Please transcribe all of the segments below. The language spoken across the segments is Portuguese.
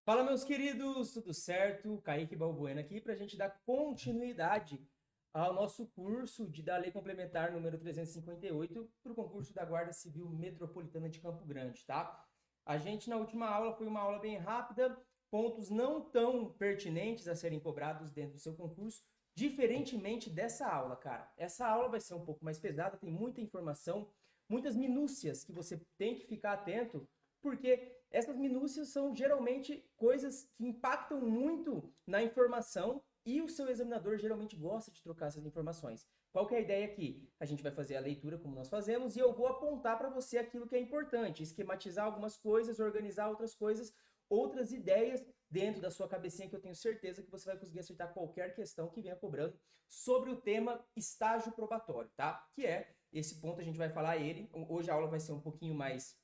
Fala, meus queridos, tudo certo? Kaique Balbuena aqui para a gente dar continuidade ao nosso curso da Lei Complementar número 358 para o concurso da Guarda Civil Metropolitana de Campo Grande, tá? A gente, na última aula, foi uma aula bem rápida, pontos não tão pertinentes a serem cobrados dentro do seu concurso, diferentemente dessa aula, cara. Essa aula vai ser um pouco mais pesada, tem muita informação, muitas minúcias que você tem que ficar atento, porque essas minúcias são geralmente coisas que impactam muito na informação e o seu examinador geralmente gosta de trocar essas informações. Qual que é a ideia aqui? A gente vai fazer a leitura como nós fazemos e eu vou apontar para você aquilo que é importante, esquematizar algumas coisas, organizar outras coisas, outras ideias dentro da sua cabecinha que eu tenho certeza que você vai conseguir acertar qualquer questão que venha cobrando sobre o tema estágio probatório, tá? Que é esse ponto a gente vai falar ele. Hoje a aula vai ser um pouquinho mais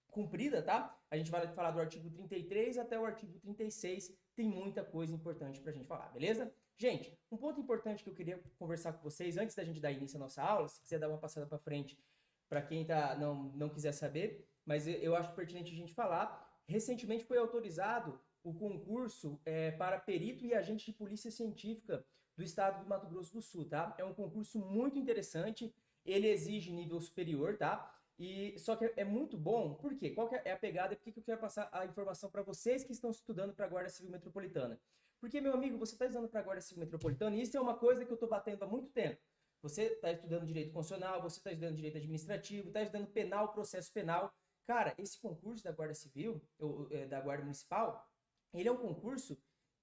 cumprida, tá? A gente vai falar do artigo 33 até o artigo 36, tem muita coisa importante pra gente falar, beleza? Gente, um ponto importante que eu queria conversar com vocês antes da gente dar início à nossa aula, se quiser dar uma passada para frente para quem não quiser saber, mas eu acho pertinente a gente falar. Recentemente foi autorizado o concurso para perito e agente de polícia científica do estado do Mato Grosso do Sul, tá? É um concurso muito interessante, ele exige nível superior, tá? E só que é muito bom, por quê? Qual que é a pegada? Por que eu quero passar a informação para vocês que estão estudando para a Guarda Civil Metropolitana? Porque, meu amigo, você está estudando para a Guarda Civil Metropolitana e isso é uma coisa que eu estou batendo há muito tempo. Você está estudando direito constitucional, você está estudando direito administrativo, está estudando penal, processo penal. Cara, esse concurso da Guarda Civil, ou da Guarda Municipal, ele é um concurso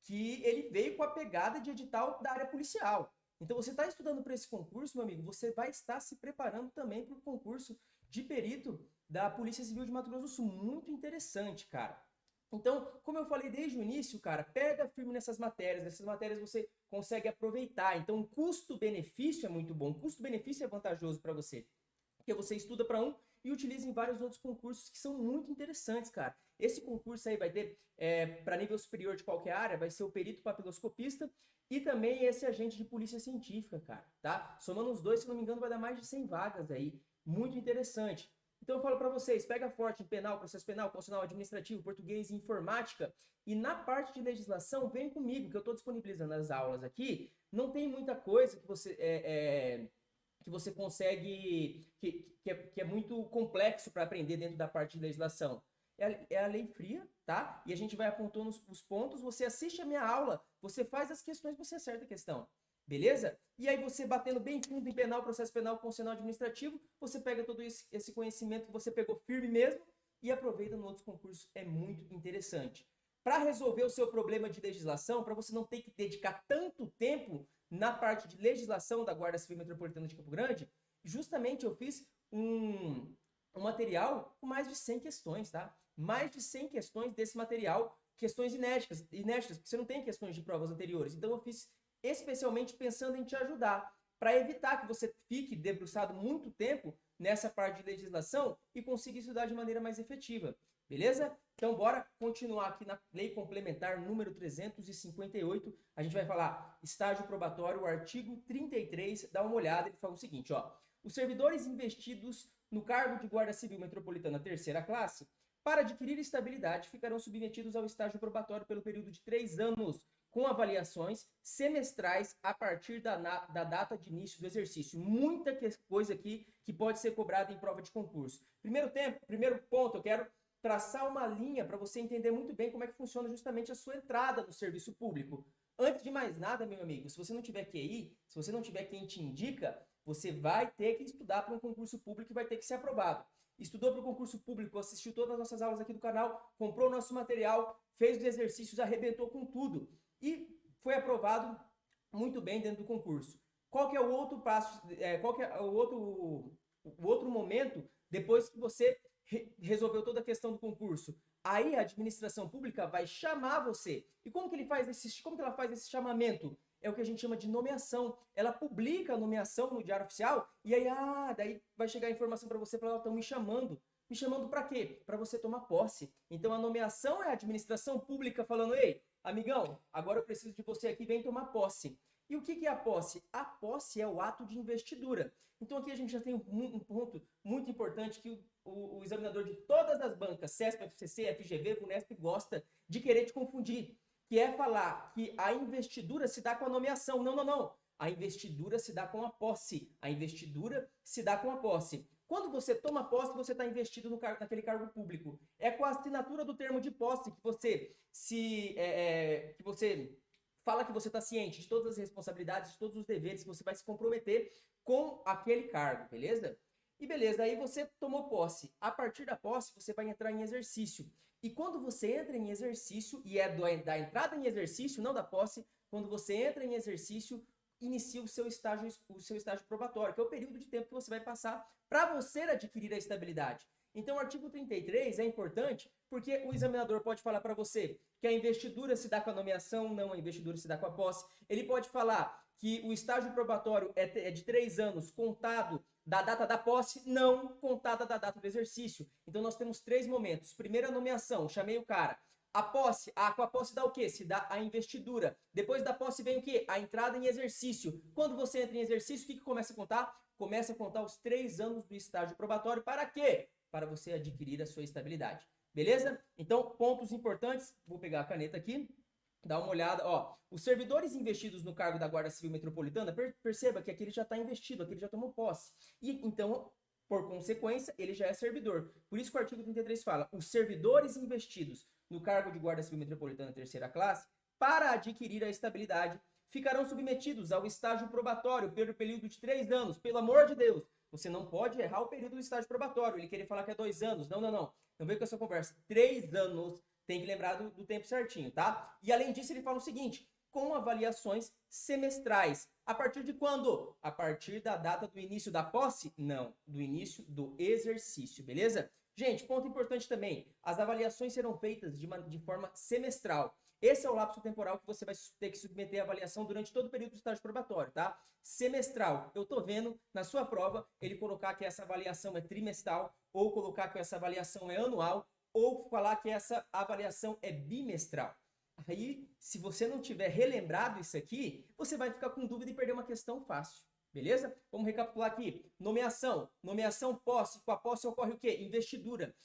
que ele veio com a pegada de edital da área policial. Então, você está estudando para esse concurso, meu amigo, você vai estar se preparando também para o concurso de perito da Polícia Civil de Mato Grosso do Sul. Muito interessante, cara. Então, como eu falei desde o início, cara, pega firme nessas matérias. Nessas matérias você consegue aproveitar. Então, o custo-benefício é muito bom. O custo-benefício é vantajoso para você. Porque você estuda para um e utiliza em vários outros concursos que são muito interessantes, cara. Esse concurso aí vai ter, para nível superior de qualquer área, vai ser o perito papiloscopista e também esse agente de polícia científica, cara, tá? Somando os dois, se não me engano, vai dar mais de 100 vagas aí. Muito interessante. Então eu falo para vocês, pega forte em penal, processo penal, constitucional, administrativo, português e informática. E na parte de legislação, vem comigo, que eu estou disponibilizando as aulas aqui. Não tem muita coisa que você consegue, que é muito complexo para aprender dentro da parte de legislação. É a lei fria, tá? E a gente vai apontando os pontos, você assiste a minha aula, você faz as questões, você acerta a questão. Beleza? E aí você batendo bem fundo em penal, processo penal, constitucional, administrativo, você pega todo esse conhecimento que você pegou firme mesmo e aproveita no outros concursos. É muito interessante. Para resolver o seu problema de legislação, para você não ter que dedicar tanto tempo na parte de legislação da Guarda Civil Metropolitana de Campo Grande, justamente eu fiz um material com mais de 100 questões, tá? Mais de 100 questões desse material, questões inéditas, porque você não tem questões de provas anteriores. Então eu fiz especialmente pensando em te ajudar, para evitar que você fique debruçado muito tempo nessa parte de legislação e consiga estudar de maneira mais efetiva. Beleza? Então, bora continuar aqui na Lei Complementar número 358. A gente vai falar estágio probatório, o artigo 33. Dá uma olhada, ele fala o seguinte, ó. Os servidores investidos no cargo de Guarda Civil Metropolitana terceira classe, para adquirir estabilidade, ficarão submetidos ao estágio probatório pelo período de 3 anos, com avaliações semestrais a partir da data de início do exercício. Muita coisa aqui que pode ser cobrada em prova de concurso. Primeiro ponto, eu quero traçar uma linha para você entender muito bem como é que funciona justamente a sua entrada no serviço público. Antes de mais nada, meu amigo, se você não tiver QI, se você não tiver quem te indica, você vai ter que estudar para um concurso público e vai ter que ser aprovado. Estudou para o concurso público, assistiu todas as nossas aulas aqui do canal, comprou o nosso material, fez os exercícios, arrebentou com tudo e foi aprovado muito bem dentro do concurso. Qual que é o outro passo, qual que é o outro momento depois que você resolveu toda a questão do concurso? Aí a administração pública vai chamar você. E como que ela faz esse chamamento? É o que a gente chama de nomeação. Ela publica a nomeação no Diário Oficial e aí, daí vai chegar a informação para você, estão me chamando. Me chamando para quê? Para você tomar posse. Então a nomeação é a administração pública falando, ei, amigão, agora eu preciso de você aqui, vem tomar posse. E o que é a posse? A posse é o ato de investidura. Então aqui a gente já tem um ponto muito importante que o examinador de todas as bancas, CESP, FCC, FGV, FUNESP, gosta de querer te confundir, que é falar que a investidura se dá com a nomeação. Não, não, não. A investidura se dá com a posse. A investidura se dá com a posse. Quando você toma posse, você está investido naquele cargo público. É com a assinatura do termo de posse que você que você fala que você está ciente de todas as responsabilidades, de todos os deveres, que você vai se comprometer com aquele cargo, beleza? E beleza, aí você tomou posse. A partir da posse, você vai entrar em exercício. E quando você entra em exercício, e é da entrada em exercício, não da posse, quando você entra em exercício, inicia o seu estágio probatório, que é o período de tempo que você vai passar para você adquirir a estabilidade. Então, o artigo 33 é importante porque o examinador pode falar para você que a investidura se dá com a nomeação, não, a investidura se dá com a posse. Ele pode falar que o estágio probatório é de 3 anos, contado da data da posse, não contada da data do exercício. Então, nós temos 3 momentos. Primeira nomeação, chamei o cara. A posse, com a posse dá o quê? Se dá a investidura. Depois da posse vem o quê? A entrada em exercício. Quando você entra em exercício, o que começa a contar? Começa a contar os 3 anos do estágio probatório. Para quê? Para você adquirir a sua estabilidade. Beleza? Então, pontos importantes. Vou pegar a caneta aqui, dar uma olhada. Ó, os servidores investidos no cargo da Guarda Civil Metropolitana, perceba que aquele já está investido, aquele já tomou posse. E então, por consequência, ele já é servidor. Por isso que o artigo 33 fala, os servidores investidos no cargo de Guarda Civil Metropolitana terceira classe, para adquirir a estabilidade, ficarão submetidos ao estágio probatório pelo período de 3 anos. Pelo amor de Deus, você não pode errar o período do estágio probatório, ele querer falar que é 2 anos. Não, não, não. Não vem com essa conversa. 3 anos, tem que lembrar do tempo certinho, tá? E além disso, ele fala o seguinte, com avaliações semestrais. A partir de quando? A partir da data do início da posse? Não, do início do exercício, beleza? Gente, ponto importante também, as avaliações serão feitas de forma semestral. Esse é o lapso temporal que você vai ter que submeter a avaliação durante todo o período do estágio probatório, tá? Semestral. Eu tô vendo na sua prova ele colocar que essa avaliação é trimestral, ou colocar que essa avaliação é anual, ou falar que essa avaliação é bimestral. Aí, se você não tiver relembrado isso aqui, você vai ficar com dúvida e perder uma questão fácil. Beleza? Vamos recapitular aqui. Nomeação. Nomeação, posse. Com a posse ocorre o quê? Investidura.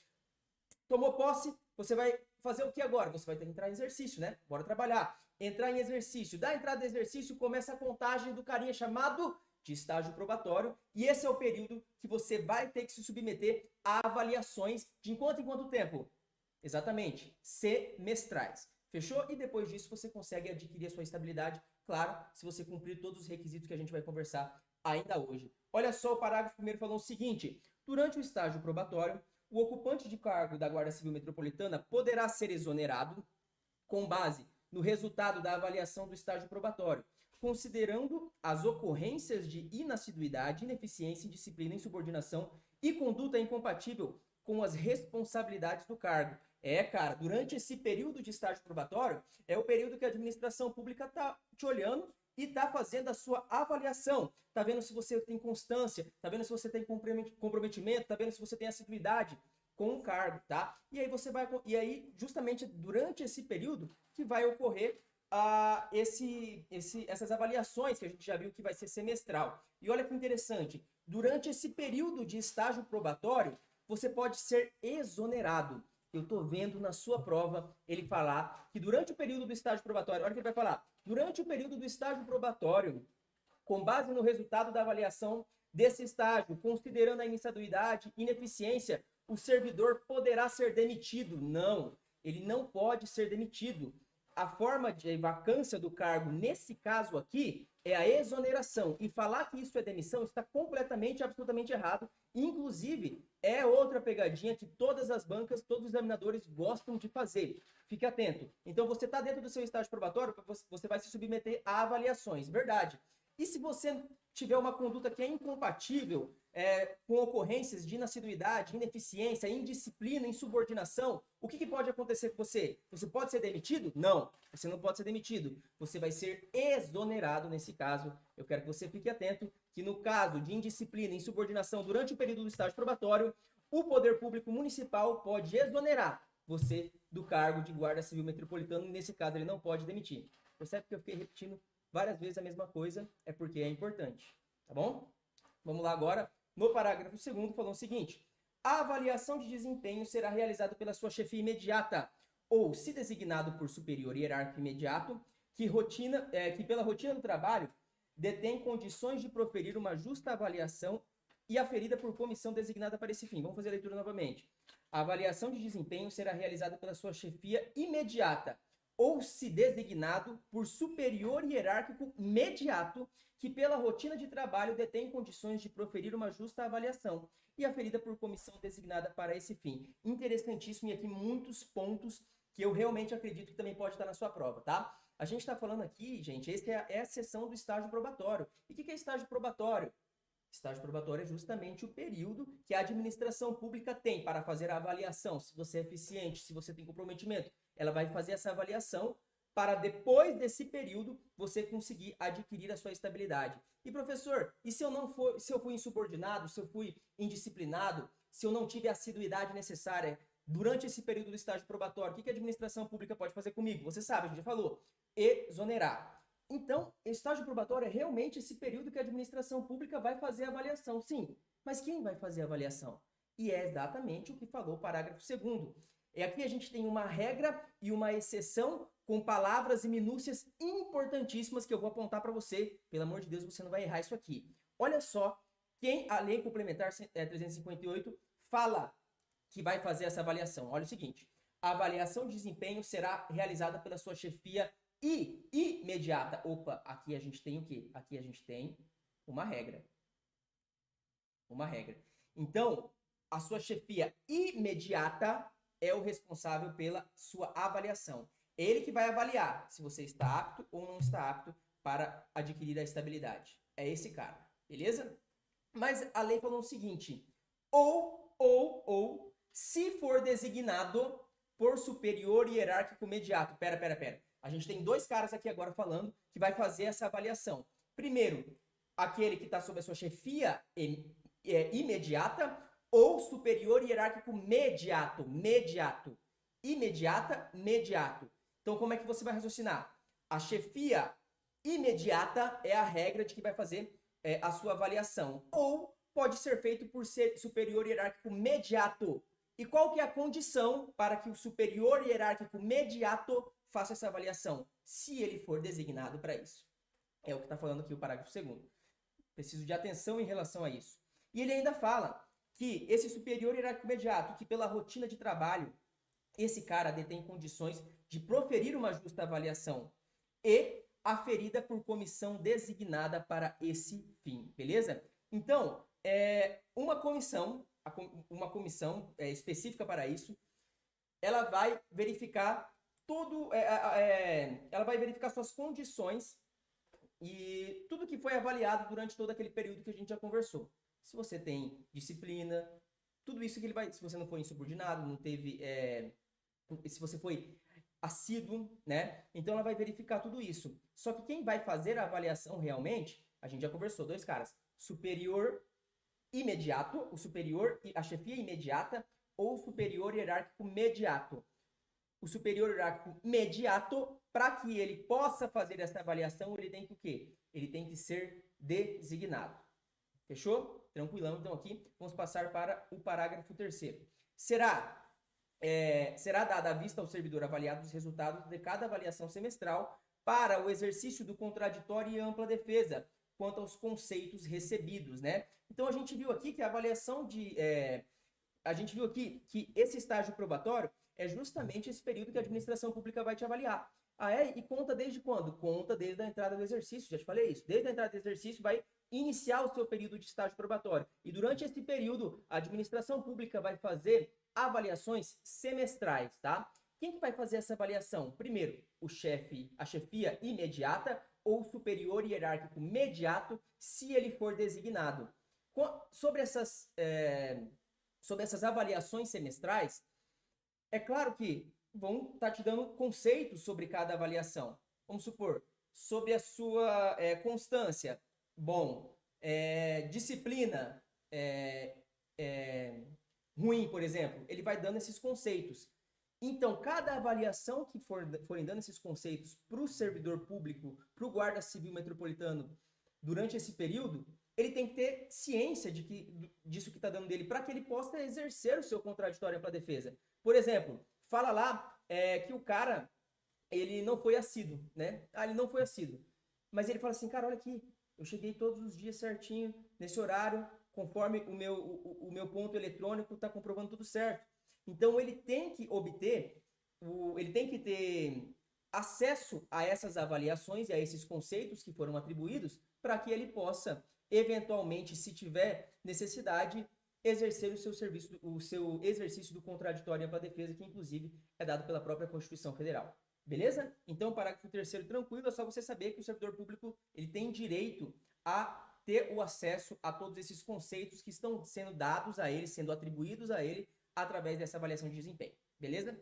Tomou posse, você vai fazer o que agora? Você vai ter que entrar em exercício, né? Bora trabalhar. Entrar em exercício. Da entrada do exercício, começa a contagem do carinha chamado de estágio probatório. E esse é o período que você vai ter que se submeter a avaliações de em quanto tempo? Exatamente, semestrais. Fechou? E depois disso você consegue adquirir a sua estabilidade, claro, se você cumprir todos os requisitos que a gente vai conversar ainda hoje. Olha só, o parágrafo primeiro falou o seguinte, durante o estágio probatório, o ocupante de cargo da Guarda Civil Metropolitana poderá ser exonerado com base no resultado da avaliação do estágio probatório, considerando as ocorrências de inassiduidade, ineficiência, indisciplina, insubordinação e conduta incompatível com as responsabilidades do cargo. Cara, durante esse período de estágio probatório, é o período que a administração pública está te olhando e está fazendo a sua avaliação. Está vendo se você tem constância, está vendo se você tem comprometimento, está vendo se você tem assiduidade com o cargo, tá? E aí você vai, e aí justamente durante esse período que vai ocorrer essas avaliações que a gente já viu que vai ser semestral. E olha que interessante, durante esse período de estágio probatório, você pode ser exonerado. Eu estou vendo na sua prova ele falar que durante o período do estágio probatório, olha o que ele vai falar, durante o período do estágio probatório, com base no resultado da avaliação desse estágio, considerando a iniciaduidade, ineficiência, o servidor poderá ser demitido. Não, ele não pode ser demitido. A forma de vacância do cargo, nesse caso aqui, é a exoneração. E falar que isso é demissão está completamente, absolutamente errado. Inclusive, é outra pegadinha que todas as bancas, todos os examinadores gostam de fazer. Fique atento. Então, você está dentro do seu estágio probatório, você vai se submeter a avaliações. Verdade. E se você tiver uma conduta que é incompatível com ocorrências de inassiduidade, ineficiência, indisciplina, insubordinação, o que pode acontecer com você? Você pode ser demitido? Não, você não pode ser demitido. Você vai ser exonerado nesse caso. Eu quero que você fique atento que no caso de indisciplina e insubordinação durante o período do estágio probatório, o poder público municipal pode exonerar você do cargo de guarda civil metropolitano. Nesse caso, ele não pode demitir. Percebe que eu fiquei repetindo várias vezes a mesma coisa? É porque é importante, tá bom? Vamos lá agora. No parágrafo 2º, falou o seguinte, A avaliação de desempenho será realizada pela sua chefia imediata, ou, se designado por superior hierárquico imediato, que pela rotina do trabalho detém condições de proferir uma justa avaliação e aferida por comissão designada para esse fim. Vamos fazer a leitura novamente. A avaliação de desempenho será realizada pela sua chefia imediata, ou, se designado por superior hierárquico imediato, que pela rotina de trabalho detém condições de proferir uma justa avaliação e aferida por comissão designada para esse fim. Interessantíssimo, e aqui muitos pontos que eu realmente acredito que também pode estar na sua prova, tá? A gente está falando aqui, gente, essa é a seção do estágio probatório. E o que é estágio probatório? Estágio probatório é justamente o período que a administração pública tem para fazer a avaliação, se você é eficiente, se você tem comprometimento. Ela vai fazer essa avaliação para depois desse período você conseguir adquirir a sua estabilidade. E professor, e se eu fui insubordinado, se eu fui indisciplinado, se eu não tive a assiduidade necessária durante esse período do estágio probatório, o que a administração pública pode fazer comigo? Você sabe, a gente já falou, exonerar. Então, estágio probatório é realmente esse período que a administração pública vai fazer a avaliação. Sim, mas quem vai fazer a avaliação? E é exatamente o que falou o parágrafo 2º. Aqui a gente tem uma regra e uma exceção com palavras e minúcias importantíssimas que eu vou apontar para você. Pelo amor de Deus, você não vai errar isso aqui. Olha só, quem a Lei Complementar 358 fala que vai fazer essa avaliação. Olha o seguinte, a avaliação de desempenho será realizada pela sua chefia imediata. Opa, aqui a gente tem o quê? Aqui a gente tem uma regra. Uma regra. Então, a sua chefia imediata é o responsável pela sua avaliação. Ele que vai avaliar se você está apto ou não está apto para adquirir a estabilidade. É esse cara, beleza? Mas a lei falou o seguinte, ou, se for designado por superior hierárquico imediato. Pera. A gente tem dois caras aqui agora falando que vai fazer essa avaliação. Primeiro, aquele que está sob a sua chefia imediata ou superior hierárquico mediato. Imediata, mediato. Então, como é que você vai raciocinar? A chefia imediata é a regra de que vai fazer a sua avaliação. Ou pode ser feito por ser superior hierárquico mediato. E qual que é a condição para que o superior hierárquico mediato faça essa avaliação? Se ele for designado para isso. É o que está falando aqui o parágrafo 2º. Preciso de atenção em relação a isso. E ele ainda fala que esse superior hierárquico imediato, que pela rotina de trabalho, esse cara detém condições de proferir uma justa avaliação e aferida por comissão designada para esse fim, beleza? Então, uma comissão específica para isso, ela vai verificar ela vai verificar suas condições e tudo que foi avaliado durante todo aquele período que a gente já conversou. Se você tem disciplina, tudo isso que ele vai... Se você não foi insubordinado, não teve... se você foi assíduo, né? Então ela vai verificar tudo isso. Só que quem vai fazer a avaliação realmente, a gente já conversou, dois caras. Superior imediato, a chefia imediata, ou superior hierárquico mediato. O superior hierárquico mediato, para que ele possa fazer essa avaliação, ele tem que o quê? Ele tem que ser designado. Fechou? Tranquilão, então aqui vamos passar para o parágrafo 3º. Será dada à vista ao servidor avaliado os resultados de cada avaliação semestral para o exercício do contraditório e ampla defesa quanto aos conceitos recebidos, né? Então a gente viu aqui que a avaliação a gente viu aqui que esse estágio probatório é justamente esse período que a administração pública vai te avaliar. E conta desde quando? Conta desde a entrada do exercício, já te falei isso. Desde a entrada do exercício vai iniciar o seu período de estágio probatório. E durante esse período, a administração pública vai fazer avaliações semestrais, tá? Quem que vai fazer essa avaliação? Primeiro, a chefia imediata ou superior hierárquico mediato, se ele for designado. Sobre essas avaliações semestrais, é claro que vão estar te dando conceitos sobre cada avaliação. Vamos supor, sobre a sua constância, disciplina, ruim, por exemplo, ele vai dando esses conceitos. Então, cada avaliação que forem dando esses conceitos para o servidor público, para o guarda civil metropolitano, durante esse período, ele tem que ter ciência disso que está dando dele, para que ele possa exercer o seu contraditório para a defesa. Por exemplo, fala lá que o cara, ele não foi assíduo, né? Ele não foi assíduo. Mas ele fala assim, cara, olha aqui, eu cheguei todos os dias certinho, nesse horário, conforme o meu ponto eletrônico está comprovando tudo certo. Então, ele tem que ele tem que ter acesso a essas avaliações e a esses conceitos que foram atribuídos para que ele possa, eventualmente, se tiver necessidade, exercer o seu exercício do contraditório para a defesa, que inclusive é dado pela própria Constituição Federal. Beleza? Então, parágrafo 3º tranquilo, é só você saber que o servidor público ele tem direito a ter o acesso a todos esses conceitos que estão sendo dados a ele, sendo atribuídos a ele, através dessa avaliação de desempenho. Beleza?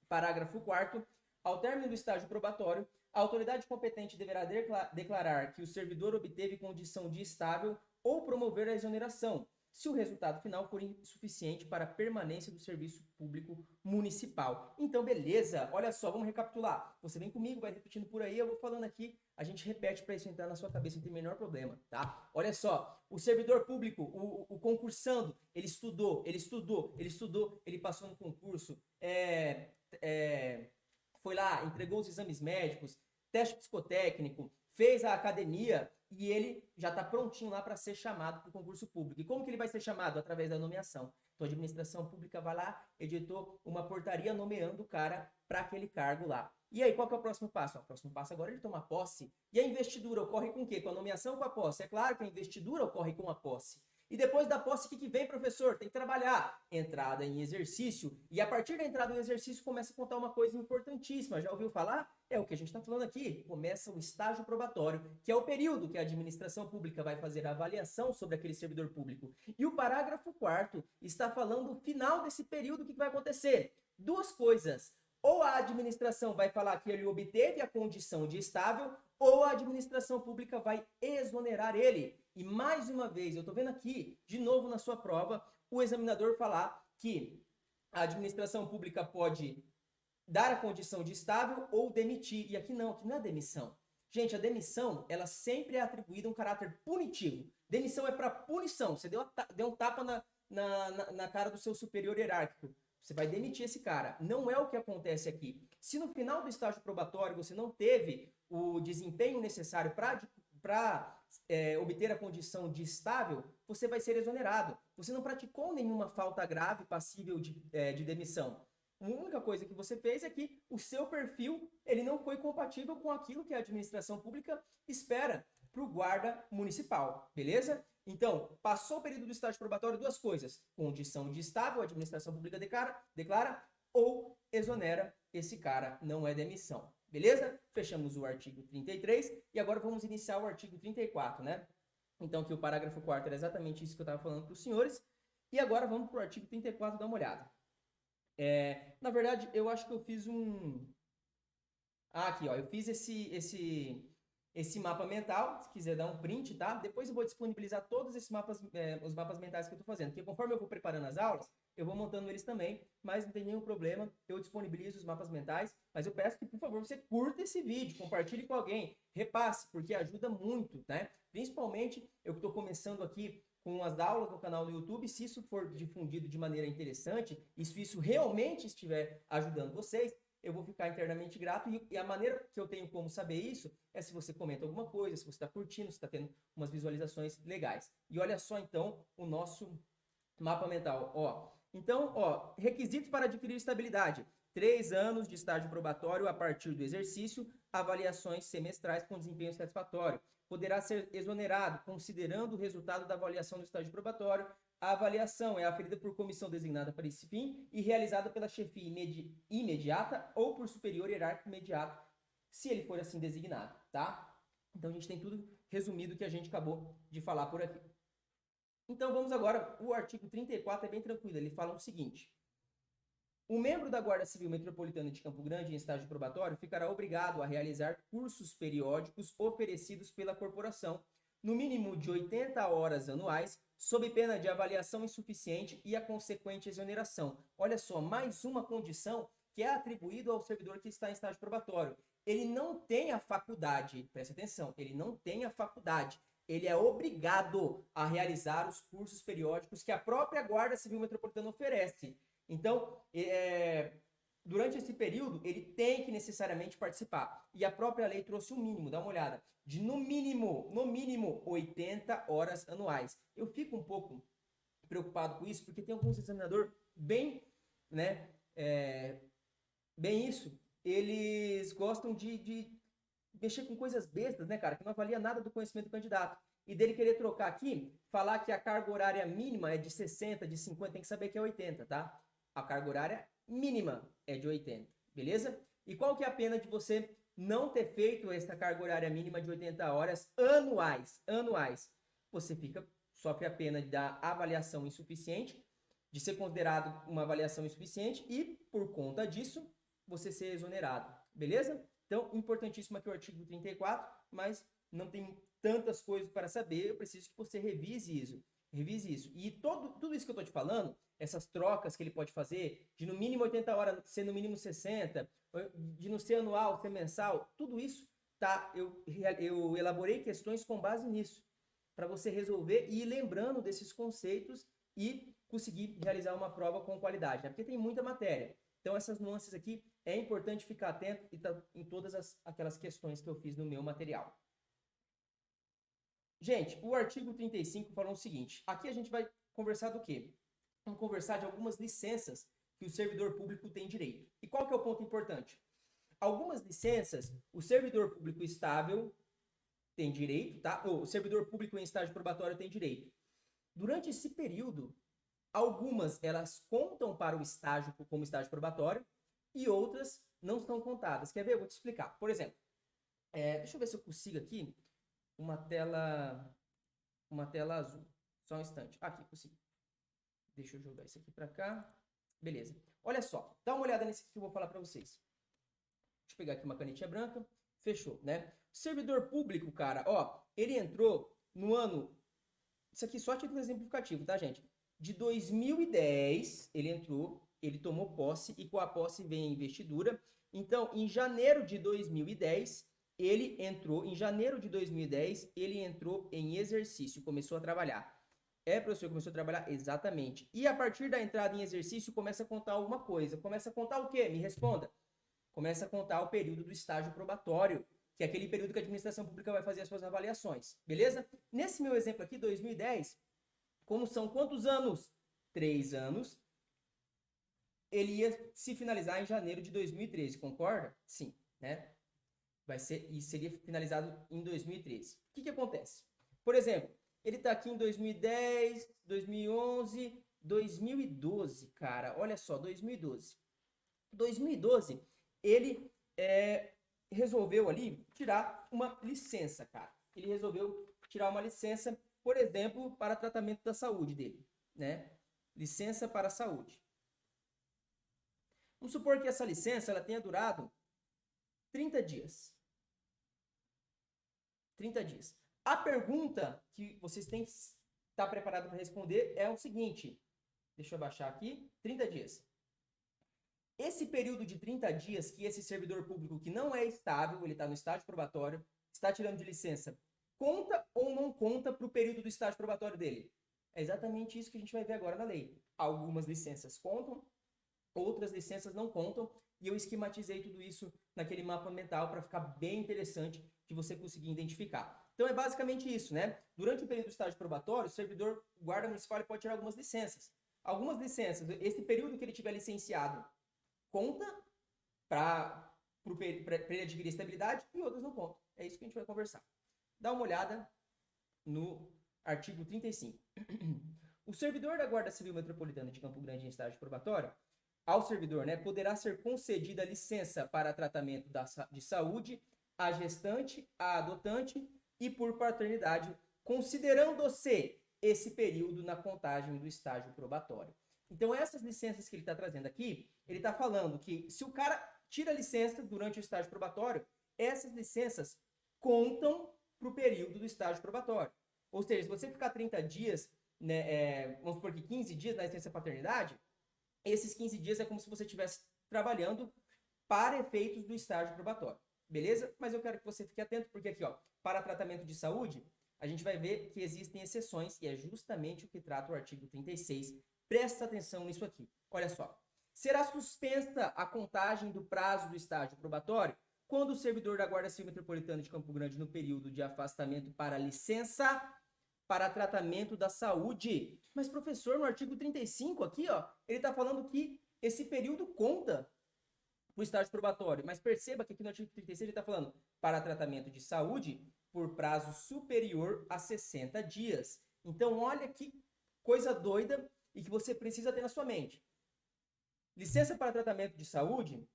Parágrafo 4º. Ao término do estágio probatório, a autoridade competente deverá declarar que o servidor obteve condição de estável ou promover a exoneração, se o resultado final for insuficiente para a permanência do serviço público municipal. Então, beleza, olha só, vamos recapitular. Você vem comigo, vai repetindo por aí, eu vou falando aqui, a gente repete para isso entrar na sua cabeça, não tem o menor problema, tá? Olha só, o servidor público, o concursando, ele estudou, ele passou no concurso, foi lá, entregou os exames médicos, teste psicotécnico, fez a academia e ele já está prontinho lá para ser chamado para o concurso público. E como que ele vai ser chamado? Através da nomeação. Então a administração pública vai lá, editou uma portaria nomeando o cara para aquele cargo lá. E aí, qual que é o próximo passo? O próximo passo agora é ele tomar posse. E a investidura ocorre com o quê? Com a nomeação ou com a posse? É claro que a investidura ocorre com a posse. E depois da posse, o que vem, professor? Tem que trabalhar. Entrada em exercício. E a partir da entrada em exercício, começa a contar uma coisa importantíssima. Já ouviu falar? É o que a gente está falando aqui. Começa o estágio probatório, que é o período que a administração pública vai fazer a avaliação sobre aquele servidor público. E o parágrafo 4º está falando o final desse período, o que vai acontecer? Duas coisas. Ou a administração vai falar que ele obteve a condição de estável, ou a administração pública vai exonerar ele. E mais uma vez, eu estou vendo aqui, de novo na sua prova, o examinador falar que a administração pública pode dar a condição de estável ou demitir. E aqui não é demissão. Gente, a demissão, ela sempre é atribuída um caráter punitivo. Demissão é para punição. Você deu um tapa na cara do seu superior hierárquico. Você vai demitir esse cara. Não é o que acontece aqui. Se no final do estágio probatório você não teve o desempenho necessário para obter a condição de estável, você vai ser exonerado. Você não praticou nenhuma falta grave passível de demissão. A única coisa que você fez é que o seu perfil ele não foi compatível com aquilo que a administração pública espera para o guarda municipal, beleza? Então, passou o período do estágio probatório, duas coisas. Condição de estável, a administração pública declara ou exonera esse cara, não é demissão. Beleza? Fechamos o artigo 33 e agora vamos iniciar o artigo 34, né? Então, que o parágrafo 4º era exatamente isso que eu estava falando para os senhores. E agora vamos para o artigo 34 dar uma olhada. Na verdade, eu acho que eu fiz aqui, ó, eu fiz esse mapa mental, se quiser dar um print, tá? Depois eu vou disponibilizar todos esses mapas, os mapas mentais que eu estou fazendo, porque conforme eu vou preparando as aulas, eu vou montando eles também, mas não tem nenhum problema, eu disponibilizo os mapas mentais, mas eu peço que, por favor, você curta esse vídeo, compartilhe com alguém, repasse, porque ajuda muito, né? Principalmente, eu estou começando aqui com as aulas no canal do YouTube, se isso for difundido de maneira interessante, e se isso realmente estiver ajudando vocês, eu vou ficar internamente grato, e a maneira que eu tenho como saber isso é se você comenta alguma coisa, se você está curtindo, se está tendo umas visualizações legais. E olha só, então, o nosso mapa mental. Então, requisitos para adquirir estabilidade. 3 anos de estágio probatório a partir do exercício, avaliações semestrais com desempenho satisfatório. Poderá ser exonerado, considerando o resultado da avaliação do estágio probatório. A avaliação é aferida por comissão designada para esse fim e realizada pela chefia imediata ou por superior hierárquico imediato, se ele for assim designado, tá? Então, a gente tem tudo resumido que a gente acabou de falar por aqui. Então, vamos agora, o artigo 34 é bem tranquilo, ele fala o seguinte: o membro da Guarda Civil Metropolitana de Campo Grande em estágio probatório ficará obrigado a realizar cursos periódicos oferecidos pela corporação, no mínimo de 80 horas anuais, sob pena de avaliação insuficiente e a consequente exoneração. Olha só, mais uma condição que é atribuído ao servidor que está em estágio probatório. Ele não tem a faculdade, preste atenção, ele não tem a faculdade ele é obrigado a realizar os cursos periódicos que a própria Guarda Civil Metropolitana oferece. Então, durante esse período, ele tem que necessariamente participar. E a própria lei trouxe um mínimo, dá uma olhada, de no mínimo 80 horas anuais. Eu fico um pouco preocupado com isso, porque tem alguns examinadores bem, né, bem isso, eles gostam de mexer com coisas bestas, né, cara, que não avalia nada do conhecimento do candidato. E dele querer trocar aqui, falar que a carga horária mínima é de 60, de 50, tem que saber que é 80, tá? A carga horária mínima é de 80, beleza? E qual que é a pena de você não ter feito essa carga horária mínima de 80 horas anuais? Você sofre a pena da avaliação insuficiente, de ser considerado uma avaliação insuficiente e, por conta disso, você ser exonerado, beleza? Então, importantíssimo aqui o artigo 34, mas não tem tantas coisas para saber, eu preciso que você revise isso. E tudo isso que eu estou te falando, essas trocas que ele pode fazer, de no mínimo 80 horas ser no mínimo 60, de não ser anual, ser mensal, tudo isso, tá? Eu elaborei questões com base nisso, para você resolver e ir lembrando desses conceitos e conseguir realizar uma prova com qualidade, né? Porque tem muita matéria. Então, essas nuances aqui, é importante ficar atento e tá em todas aquelas questões que eu fiz no meu material. Gente, o artigo 35 fala o seguinte, aqui a gente vai conversar do quê? Vamos conversar de algumas licenças que o servidor público tem direito. E qual que é o ponto importante? Algumas licenças, o servidor público estável tem direito, tá? Ou o servidor público em estágio probatório tem direito. Durante esse período, algumas elas contam para o estágio como estágio probatório e outras não estão contadas. Quer ver? Eu vou te explicar. Por exemplo, deixa eu ver se eu consigo aqui uma tela azul. Só um instante. Aqui, consegui. Deixa eu jogar isso aqui para cá. Beleza. Olha só, dá uma olhada nesse que eu vou falar para vocês. Deixa eu pegar aqui uma canetinha branca. Fechou, né? Servidor público, cara, ó, ele entrou no ano... Isso aqui só a título exemplificativo, tá, gente? De 2010, ele entrou, ele tomou posse e com a posse vem a investidura. Então, em janeiro de 2010, ele entrou em exercício, começou a trabalhar. Professor, começou a trabalhar? Exatamente. E a partir da entrada em exercício, começa a contar alguma coisa. Começa a contar o quê? Me responda. Começa a contar o período do estágio probatório, que é aquele período que a administração pública vai fazer as suas avaliações. Beleza? Nesse meu exemplo aqui, 2010, como são quantos anos? 3 anos. Ele ia se finalizar em janeiro de 2013, concorda? Sim, né? E seria finalizado em 2013. O que acontece? Por exemplo, ele está aqui em 2010, 2011, 2012, cara. Olha só, 2012. 2012, ele resolveu ali tirar uma licença, cara. Ele resolveu tirar uma licença, por exemplo, para tratamento da saúde dele, né? Licença para a saúde. Vamos supor que essa licença ela tenha durado 30 dias. 30 dias. A pergunta que vocês têm que estar preparados para responder é o seguinte. Deixa eu abaixar aqui. 30 dias. Esse período de 30 dias que esse servidor público que não é estável, ele está no estágio probatório, está tirando de licença, conta ou não conta para o período do estágio probatório dele? É exatamente isso que a gente vai ver agora na lei. Algumas licenças contam, outras licenças não contam, e eu esquematizei tudo isso naquele mapa mental para ficar bem interessante de você conseguir identificar. Então é basicamente isso, né? Durante o período do estágio probatório, o servidor guarda municipal pode tirar algumas licenças. Algumas licenças, esse período que ele tiver licenciado, conta para ele adquirir estabilidade e outras não contam. É isso que a gente vai conversar. Dá uma olhada no artigo 35. O servidor da Guarda Civil Metropolitana de Campo Grande em estágio probatório, ao servidor, né, poderá ser concedida licença para tratamento de saúde à gestante, à adotante e por paternidade, considerando-se esse período na contagem do estágio probatório. Então, essas licenças que ele está trazendo aqui, ele está falando que se o cara tira a licença durante o estágio probatório, essas licenças contam para o período do estágio probatório. Ou seja, se você ficar 30 dias, né, vamos supor que 15 dias na licença paternidade, esses 15 dias é como se você estivesse trabalhando para efeitos do estágio probatório. Beleza? Mas eu quero que você fique atento, porque aqui, ó, para tratamento de saúde, a gente vai ver que existem exceções, e é justamente o que trata o artigo 36. Presta atenção nisso aqui. Olha só. Será suspensa a contagem do prazo do estágio probatório quando o servidor da Guarda Civil Metropolitana de Campo Grande, no período de afastamento para licença para tratamento da saúde. Mas, professor, no artigo 35 aqui, ó, ele está falando que esse período conta para o estágio probatório. Mas perceba que aqui no artigo 36 ele está falando para tratamento de saúde por prazo superior a 60 dias. Então, olha que coisa doida e que você precisa ter na sua mente. Licença para tratamento de saúde,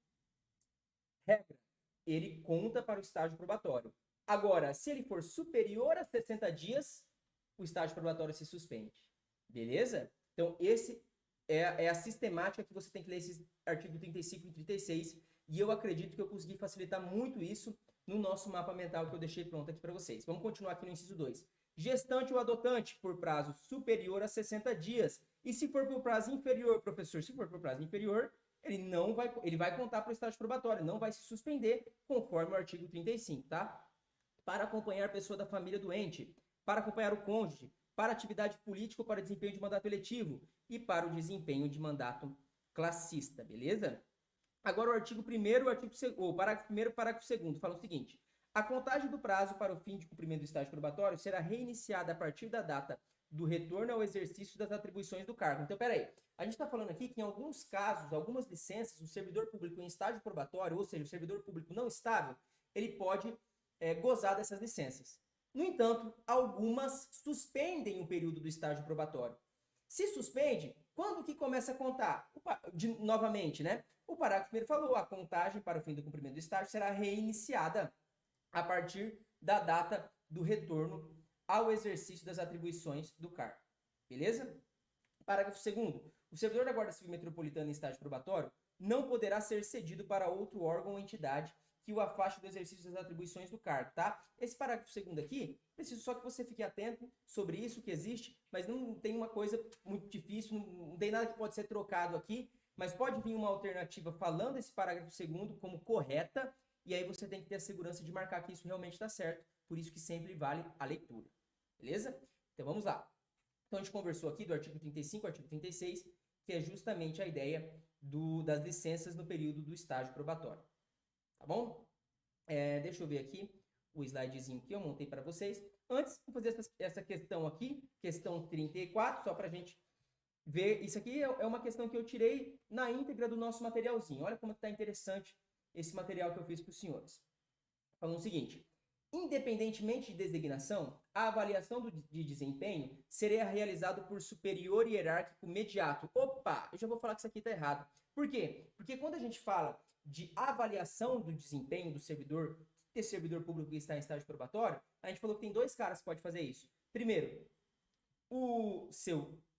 regra, ele conta para o estágio probatório. Agora, se ele for superior a 60 dias, o estágio probatório se suspende. Beleza? Então, esse é a sistemática que você tem que ler esses artigos 35 e 36, e eu acredito que eu consegui facilitar muito isso no nosso mapa mental que eu deixei pronto aqui para vocês. Vamos continuar aqui no inciso 2. Gestante ou adotante por prazo superior a 60 dias. E se for por prazo inferior, professor, se for por prazo inferior, ele vai contar para o estágio probatório, não vai se suspender, conforme o artigo 35, tá? Para acompanhar a pessoa da família doente, para acompanhar o cônjuge, para atividade política ou para desempenho de mandato eletivo e para o desempenho de mandato classista, beleza? Agora o artigo 1º, o parágrafo 1º, parágrafo 2º, fala o seguinte: a contagem do prazo para o fim de cumprimento do estágio probatório será reiniciada a partir da data do retorno ao exercício das atribuições do cargo. Então, peraí, a gente está falando aqui que em alguns casos, algumas licenças, o servidor público em estágio probatório, ou seja, o servidor público não estável, ele pode gozar dessas licenças. No entanto, algumas suspendem o período do estágio probatório. Se suspende, quando que começa a contar? Novamente, né? O parágrafo 1º falou, a contagem para o fim do cumprimento do estágio será reiniciada a partir da data do retorno ao exercício das atribuições do cargo. Beleza? Parágrafo 2º. O servidor da Guarda Civil Metropolitana em estágio probatório não poderá ser cedido para outro órgão ou entidade que o afaste do exercício das atribuições do cargo, tá? Esse parágrafo 2º aqui, preciso só que você fique atento sobre isso que existe, mas não tem uma coisa muito difícil, não tem nada que pode ser trocado aqui, mas pode vir uma alternativa falando esse parágrafo 2º como correta, e aí você tem que ter a segurança de marcar que isso realmente está certo, por isso que sempre vale a leitura, beleza? Então vamos lá. Então a gente conversou aqui do artigo 35 ao artigo 36, que é justamente a ideia das licenças no período do estágio probatório. Tá bom? Deixa eu ver aqui o slidezinho que eu montei para vocês. Antes, vou fazer essa questão aqui, questão 34, só para a gente ver. Isso aqui é uma questão que eu tirei na íntegra do nosso materialzinho. Olha como está interessante esse material que eu fiz para os senhores. Falando o seguinte: independentemente de designação, a avaliação de desempenho seria realizada por superior hierárquico imediato. Opa, eu já vou falar que isso aqui está errado. Por quê? Porque quando a gente fala de avaliação do desempenho do servidor, desse servidor público que está em estágio probatório, a gente falou que tem dois caras que podem fazer isso. Primeiro,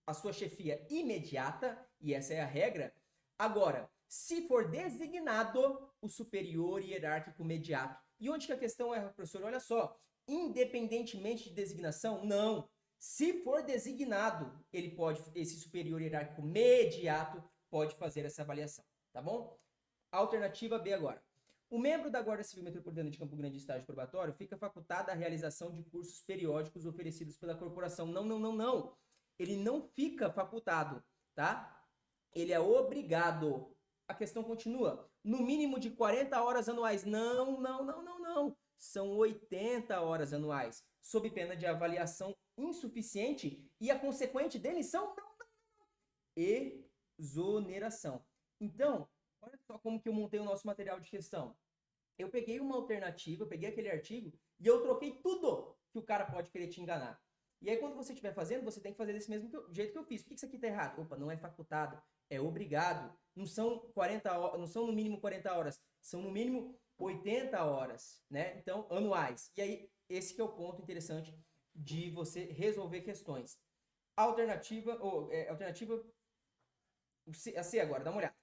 a sua chefia imediata, e essa é a regra. Agora, se for designado o superior hierárquico imediato. E onde que a questão é, professor? Olha só, independentemente de designação, não. Se for designado, esse superior hierárquico imediato pode fazer essa avaliação, tá bom? Alternativa B agora. O membro da Guarda Civil Metropolitana de Campo Grande de estágio probatório fica facultado a realização de cursos periódicos oferecidos pela corporação. Não, não, não, não. Ele não fica facultado, tá? Ele é obrigado. A questão continua. No mínimo de 40 horas anuais. Não, não, não, não, não. São 80 horas anuais. Sob pena de avaliação insuficiente e a consequente demissão. Não, não, não. Exoneração. Então, olha só como que eu montei o nosso material de questão. Eu peguei uma alternativa, peguei aquele artigo e eu troquei tudo que o cara pode querer te enganar. E aí, quando você estiver fazendo, você tem que fazer desse mesmo jeito que eu fiz. Por que isso aqui está errado? Opa, não é facultado, é obrigado. Não são 40 horas, não são no mínimo 40 horas, são no mínimo 80 horas, né? Então, anuais. E aí, esse que é o ponto interessante de você resolver questões. Alternativa a C agora, dá uma olhada.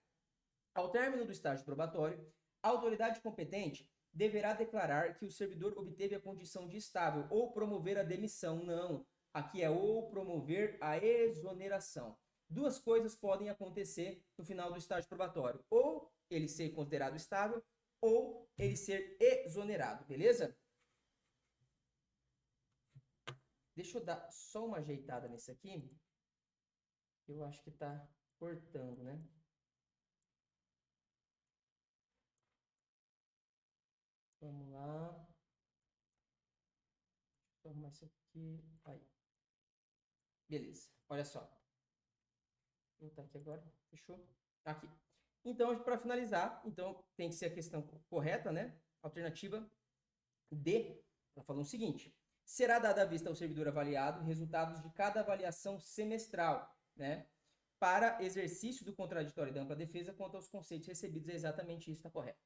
Ao término do estágio probatório, a autoridade competente deverá declarar que o servidor obteve a condição de estável ou promover a demissão. Não, aqui é ou promover a exoneração. Duas coisas podem acontecer no final do estágio probatório. Ou ele ser considerado estável ou ele ser exonerado, beleza? Deixa eu dar só uma ajeitada nesse aqui. Eu acho que tá cortando, né? Vamos lá. Deixa eu arrumar isso aqui. Aí. Beleza. Olha só. Vou botar aqui agora. Fechou? Aqui. Então, para finalizar, então tem que ser a questão correta, né? Alternativa D. Está falando o seguinte: será dada à vista ao servidor avaliado resultados de cada avaliação semestral, né? Para exercício do contraditório da ampla defesa quanto aos conceitos recebidos. É exatamente isso, está correto.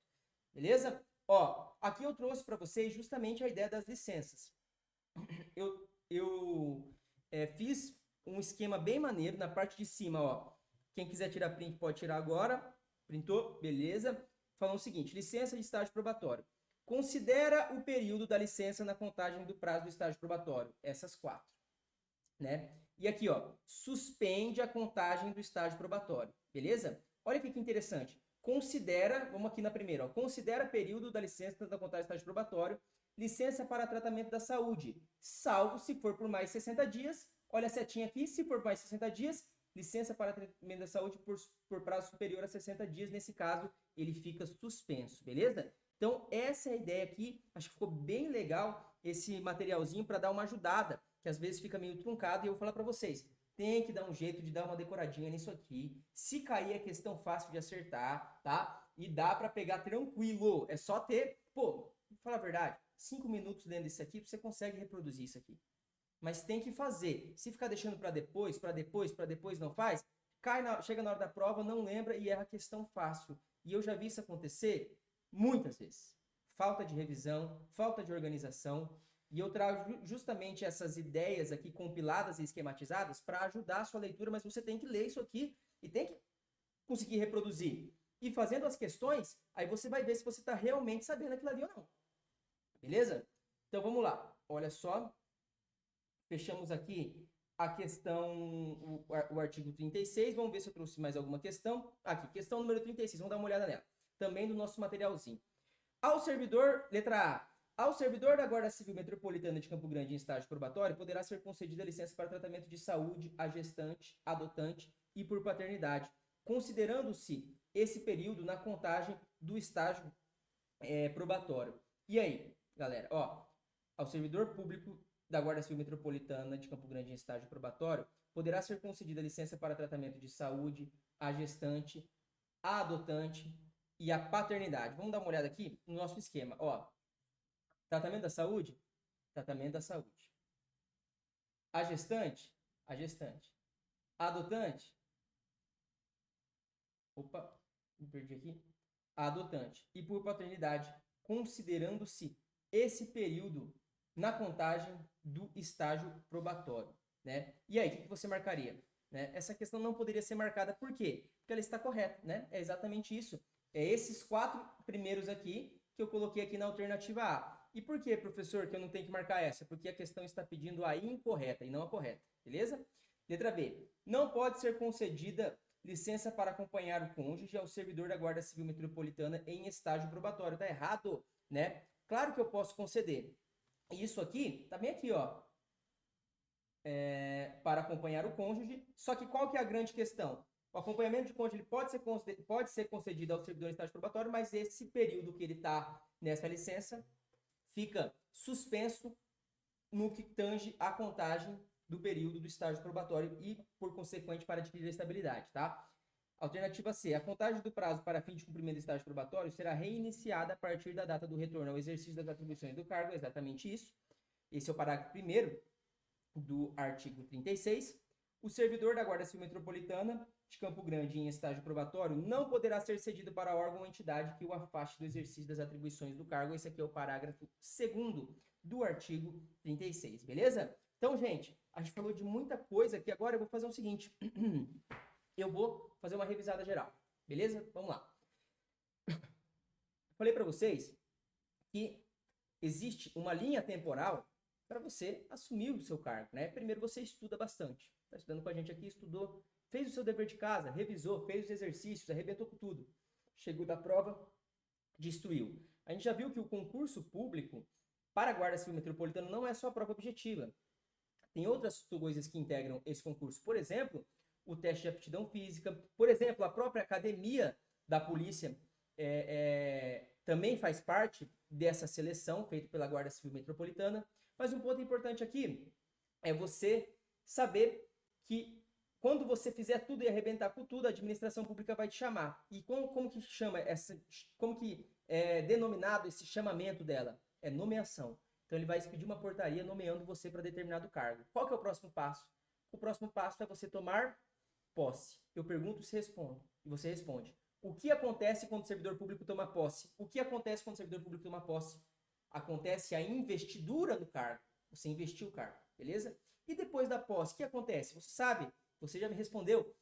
Beleza? Ó, aqui eu trouxe para vocês justamente a ideia das licenças. Eu fiz um esquema bem maneiro na parte de cima, ó. Quem quiser tirar print pode tirar agora. Printou? Beleza. Falando o seguinte: licença de estágio probatório. Considera o período da licença na contagem do prazo do estágio probatório. Essas 4. Né? E aqui, ó, suspende a contagem do estágio probatório. Beleza? Olha aqui que interessante. Considera, vamos aqui na primeira, ó, considera período da licença da contagem do estágio probatório, licença para tratamento da saúde, salvo se for por mais 60 dias. Olha a setinha aqui, se for por mais 60 dias, licença para tratamento da saúde por prazo superior a 60 dias. Nesse caso, ele fica suspenso, beleza? Então, essa é a ideia aqui. Acho que ficou bem legal esse materialzinho para dar uma ajudada, que às vezes fica meio truncado, e eu vou falar para vocês. Tem que dar um jeito de dar uma decoradinha nisso aqui. Se cair é questão fácil de acertar, tá? E dá para pegar tranquilo. É só ter, pô, vou falar a verdade, 5 minutos dentro disso aqui, você consegue reproduzir isso aqui. Mas tem que fazer. Se ficar deixando para depois não faz, chega na hora da prova, não lembra e erra a questão fácil. E eu já vi isso acontecer muitas vezes. Falta de revisão, falta de organização. E eu trago justamente essas ideias aqui compiladas e esquematizadas para ajudar a sua leitura, mas você tem que ler isso aqui e tem que conseguir reproduzir. E fazendo as questões, aí você vai ver se você está realmente sabendo aquilo ali ou não. Beleza? Então vamos lá. Olha só. Fechamos aqui a questão, o artigo 36. Vamos ver se eu trouxe mais alguma questão. Aqui, questão número 36. Vamos dar uma olhada nela. Também do nosso materialzinho. Ao servidor, letra A. Ao servidor da Guarda Civil Metropolitana de Campo Grande em estágio probatório, poderá ser concedida licença para tratamento de saúde à gestante, adotante e por paternidade, considerando-se esse período na contagem do estágio probatório. E aí, galera, ó, ao servidor público da Guarda Civil Metropolitana de Campo Grande em estágio probatório, poderá ser concedida licença para tratamento de saúde à gestante, à adotante e à paternidade. Vamos dar uma olhada aqui no nosso esquema. Ó, tratamento da saúde, tratamento da saúde. A gestante, a gestante. A adotante, opa, me perdi aqui. A adotante. E por paternidade, considerando-se esse período na contagem do estágio probatório, né? E aí, o que você marcaria? Né? Essa questão não poderia ser marcada, por quê? Porque ela está correta, né? É exatamente isso. É esses 4 primeiros aqui que eu coloquei aqui na alternativa A. E por que, professor, que eu não tenho que marcar essa? Porque a questão está pedindo a incorreta e não a correta, beleza? Letra B. Não pode ser concedida licença para acompanhar o cônjuge ao servidor da Guarda Civil Metropolitana em estágio probatório. Tá errado, né? Claro que eu posso conceder. Isso aqui, tá bem aqui, ó. Para acompanhar o cônjuge. Só que qual que é a grande questão? O acompanhamento de cônjuge pode ser concedido ao servidor em estágio probatório, mas esse período que ele está nessa licença fica suspenso no que tange a contagem do período do estágio probatório e, por consequente, para adquirir a estabilidade, tá? Alternativa C. A contagem do prazo para fim de cumprimento do estágio probatório será reiniciada a partir da data do retorno ao exercício das atribuições do cargo. É exatamente isso. Esse é o parágrafo 1º do artigo 36. O servidor da Guarda Civil Metropolitana de Campo Grande em estágio probatório não poderá ser cedido para órgão ou entidade que o afaste do exercício das atribuições do cargo. Esse aqui é o parágrafo 2º do artigo 36, beleza? Então, gente, a gente falou de muita coisa aqui. Agora eu vou fazer o seguinte. Eu vou fazer uma revisada geral, beleza? Vamos lá. Falei para vocês que existe uma linha temporal para você assumir o seu cargo, né? Primeiro você estuda bastante. Está estudando com a gente aqui, estudou, fez o seu dever de casa, revisou, fez os exercícios, arrebentou com tudo. Chegou da prova, destruiu. A gente já viu que o concurso público para a Guarda Civil Metropolitana não é só a prova objetiva. Tem outras coisas que integram esse concurso. Por exemplo, o teste de aptidão física. Por exemplo, a própria academia da polícia também faz parte dessa seleção feita pela Guarda Civil Metropolitana. Mas um ponto importante aqui é você saber que quando você fizer tudo e arrebentar com tudo, a administração pública vai te chamar. E como que chama como que é denominado esse chamamento dela? É nomeação. Então ele vai expedir uma portaria nomeando você para determinado cargo. Qual que é o próximo passo? O próximo passo é você tomar posse. Eu pergunto, você responde. E você responde. O que acontece quando o servidor público toma posse? O que acontece quando o servidor público toma posse? Acontece a investidura do cargo. Você investiu o cargo, beleza? E depois da posse, o que acontece? Você sabe, você já me respondeu.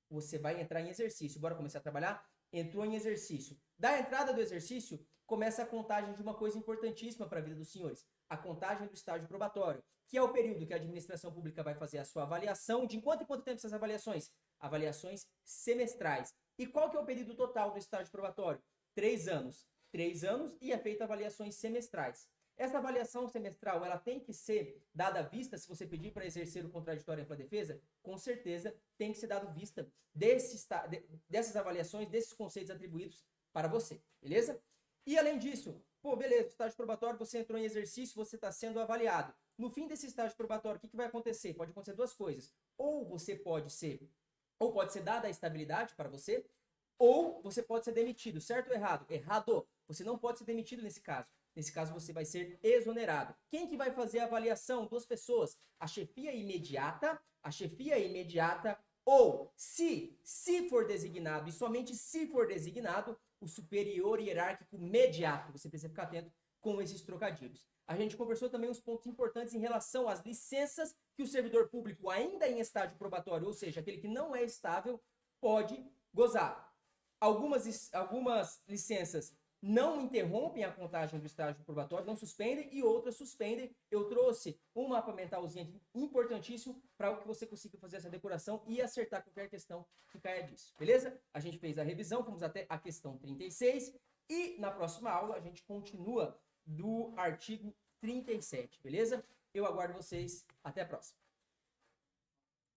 Você vai entrar em exercício. Bora começar a trabalhar? Entrou em exercício. Da entrada do exercício, começa a contagem de uma coisa importantíssima para a vida dos senhores. A contagem do estágio probatório, que é o período que a administração pública vai fazer a sua avaliação. De quanto em quanto tempo essas avaliações? Avaliações semestrais. E qual que é o período total do estágio probatório? 3 anos. 3 anos e é feita avaliações semestrais. Essa avaliação semestral, ela tem que ser dada à vista, se você pedir para exercer o contraditório em ampla defesa, com certeza tem que ser dado vista dessas avaliações, desses conceitos atribuídos para você, beleza? E além disso, beleza, estágio probatório, você entrou em exercício, você está sendo avaliado. No fim desse estágio probatório, o que vai acontecer? Pode acontecer duas coisas. Ou pode ser dada a estabilidade para você, ou você pode ser demitido, certo ou errado? Errado. Você não pode ser demitido nesse caso. Nesse caso, você vai ser exonerado. Quem que vai fazer a avaliação? 2 pessoas. A chefia imediata, ou, se for designado, e somente se for designado, o superior hierárquico imediato. Você precisa ficar atento com esses trocadilhos. A gente conversou também uns pontos importantes em relação às licenças que o servidor público, ainda em estágio probatório, ou seja, aquele que não é estável, pode gozar. Algumas licenças não interrompem a contagem do estágio probatório, não suspendem, e outras suspendem. Eu trouxe um mapa mentalzinho aqui importantíssimo para que você consiga fazer essa decoração e acertar qualquer questão que caia disso, beleza? A gente fez a revisão, fomos até a questão 36, e na próxima aula a gente continua do artigo 37, beleza? Eu aguardo vocês, até a próxima.